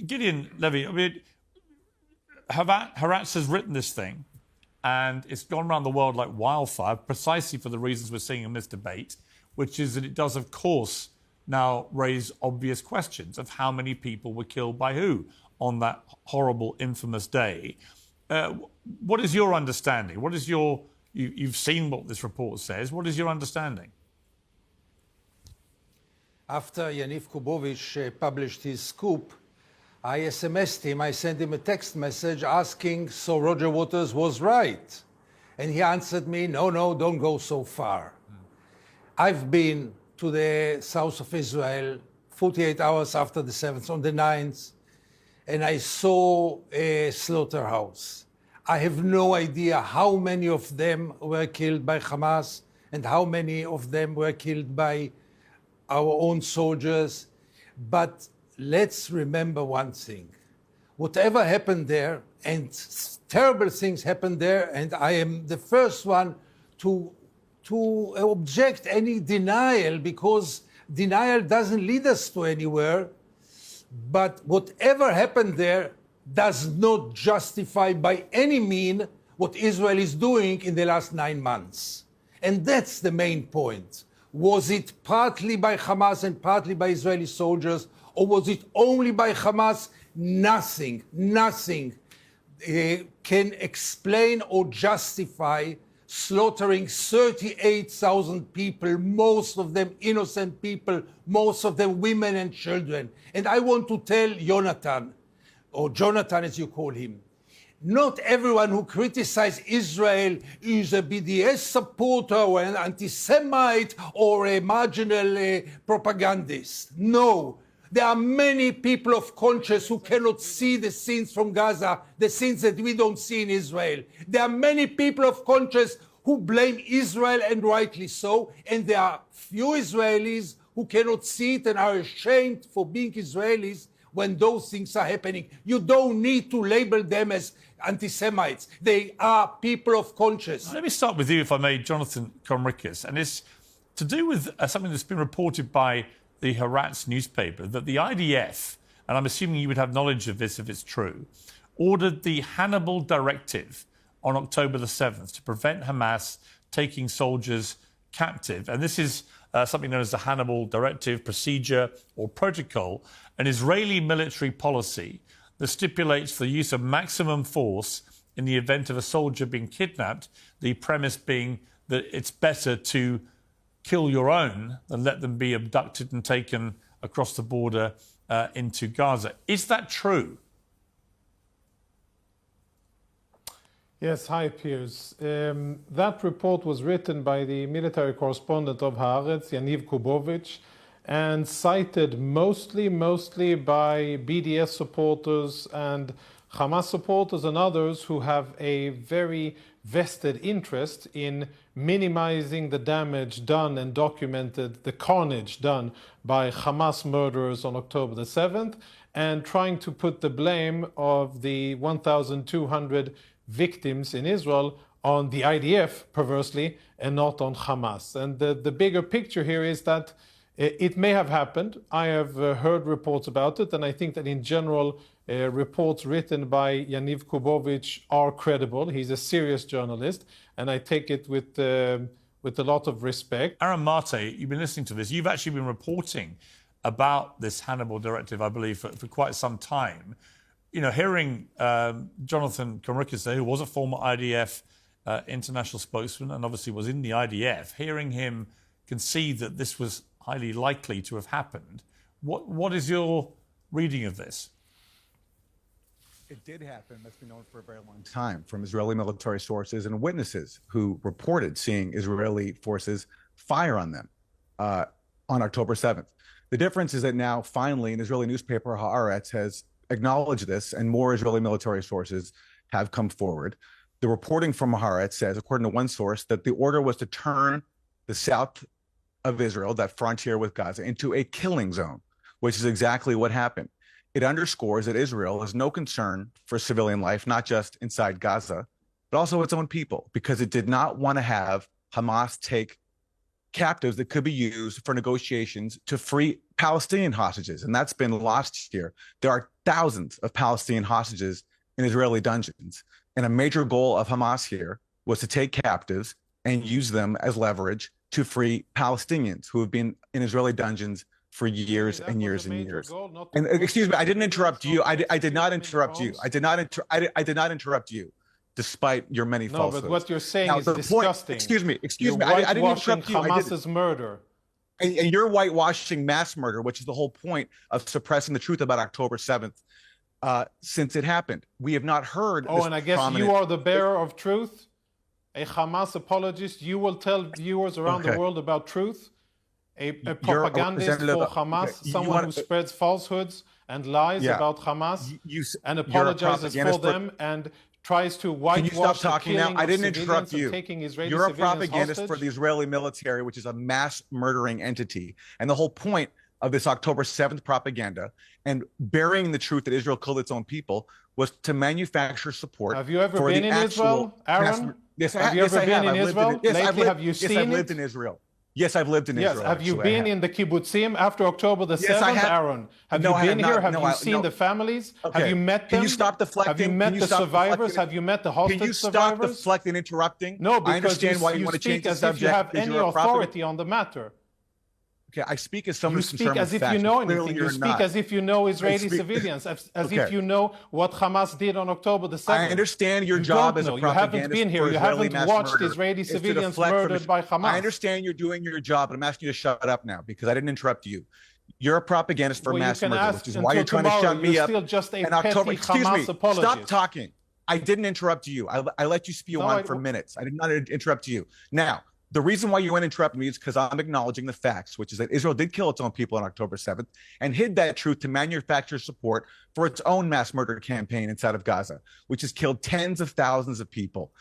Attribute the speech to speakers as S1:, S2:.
S1: Gideon Levy, I mean, Haaretz has written this thing, and it's gone around the world like wildfire, precisely for the reasons we're seeing in this debate, which is that it does, of course, now raise obvious questions of how many people were killed by who on that horrible, infamous day. What is your understanding? What is your... You've seen what this report says. What is your understanding?
S2: After Yaniv Kubovich published his scoop, I SMS'd him. I sent him a text message asking, so Roger Waters was right. And he answered me, no, don't go so far. I've been to the south of Israel 48 hours after the 7th, on the 9th, and I saw a slaughterhouse. I have no idea how many of them were killed by Hamas and how many of them were killed by our own soldiers. But let's remember one thing. Whatever happened there, and terrible things happened there, and I am the first one to object any denial, because denial doesn't lead us to anywhere. But whatever happened there does not justify by any mean what Israel is doing in the last 9 months. And that's the main point. Was it partly by Hamas and partly by Israeli soldiers, or was it only by Hamas? Nothing can explain or justify slaughtering 38,000 people, most of them innocent people, most of them women and children. And I want to tell Jonathan, or Jonathan as you call him, not everyone who criticizes Israel is a BDS supporter or an anti-Semite or a marginal propagandist. No. There are many people of conscience who cannot see the scenes from Gaza, the scenes that we don't see in Israel. There are many people of conscience who blame Israel, and rightly so, and there are few Israelis who cannot see it and are ashamed for being Israelis when those things are happening. You don't need to label them as anti-Semites. They are people of conscience.
S1: Let me start with you, if I may, Jonathan Conricus, and it's to do with something that's been reported by the Haaretz newspaper, that the IDF, and I'm assuming you would have knowledge of this if it's true, ordered the Hannibal Directive on October the 7th to prevent Hamas taking soldiers captive. And this is something known as the Hannibal Directive, procedure or protocol, an Israeli military policy that stipulates the use of maximum force in the event of a soldier being kidnapped, the premise being that it's better to kill your own than let them be abducted and taken across the border into Gaza. Is that true?
S3: Yes, hi, Piers. That report was written by the military correspondent of Haaretz, Yaniv Kubovich, and cited mostly by BDS supporters and Hamas supporters and others who have a very vested interest in minimizing the damage done and documented, the carnage done by Hamas murderers on October the 7th, and trying to put the blame of the 1,200 victims in Israel on the IDF, perversely, and not on Hamas. And the bigger picture here is that it may have happened. I have heard reports about it, and I think that in general, reports written by Yaniv Kubovich are credible. He's a serious journalist, and I take it with a lot of respect.
S1: Aaron Mate, you've been listening to this. You've actually been reporting about this Hannibal Directive, I believe, for quite some time. You know, hearing Jonathan Conricus, who was a former IDF international spokesman and obviously was in the IDF, hearing him concede that this was highly likely to have happened, what is your reading of this?
S4: It did happen. That's been known for a very long time from Israeli military sources and witnesses who reported seeing Israeli forces fire on them on October 7th. The difference is that now, finally, an Israeli newspaper, Haaretz, has acknowledged this, and more Israeli military sources have come forward. The reporting from Haaretz says, according to one source, that the order was to turn the south of Israel, that frontier with Gaza, into a killing zone, which is exactly what happened. It underscores that Israel has no concern for civilian life, not just inside Gaza, but also its own people, because it did not want to have Hamas take captives that could be used for negotiations to free Palestinian hostages, and that's been lost here. There are thousands of Palestinian hostages in Israeli dungeons, and a major goal of Hamas here was to take captives and use them as leverage to free Palestinians who have been in Israeli dungeons for years and years and years. And excuse me, I didn't interrupt you. I did not interrupt you. I did not interrupt you, despite your many falsehoods.
S3: No, but what you're saying
S4: now,
S3: is
S4: the
S3: disgusting.
S4: Excuse me. I didn't interrupt you.
S3: Hamas's murder.
S4: And you're whitewashing mass murder, which is the whole point of suppressing the truth about October 7th since it happened. We have not heard.
S3: Oh, and I guess you are the bearer of truth, a Hamas apologist. You will tell viewers around the world about truth. A propagandist for Hamas, someone who spreads falsehoods and lies about Hamas, and apologizes for them and tries to whitewash.
S4: Can you stop talking now? I didn't interrupt you. You're a propagandist
S3: hostage.
S4: for the Israeli military, which is a mass murdering entity. And the whole point of this October 7th propaganda and burying the truth that Israel killed its own people was to manufacture support.
S3: Have you ever been in Israel, Aaron?
S4: Yes,
S3: have you ever been in Israel? Lately, have you seen it?
S4: Yes, I've lived in Israel. Yes, I've lived in Israel.
S3: Have you been in the kibbutzim after October the 7th, Aaron? Have you been here? Have you seen the families? Have you met them?
S4: Can you stop deflecting?
S3: Have you met the survivors? Have you met the hostage survivors?
S4: Can you stop deflecting, interrupting?
S3: No, because
S4: I understand why you want to change the subject.
S3: As if you have any authority on the matter.
S4: Okay, I speak as someone who's
S3: concerned with facts. You speak as if you know anything. You speak as if you know Israeli civilians, as if you know what Hamas did on October the 7th.
S4: I understand your job as a propagandist.
S3: You haven't been here. You haven't watched Israeli civilians murdered by Hamas.
S4: I understand you're doing your job, but I'm asking you to shut up now because I didn't interrupt you. You're a propagandist for mass murder, which is why you're trying to shut me up.
S3: Still just a
S4: in October. Excuse me.
S3: Apologist.
S4: Stop talking. I didn't interrupt you. I let you spew on for minutes. I did not interrupt you. Now, the reason why you went and interrupt me is because I'm acknowledging the facts, which is that Israel did kill its own people on October 7th and hid that truth to manufacture support for its own mass murder campaign inside of Gaza, which has killed tens of thousands of people.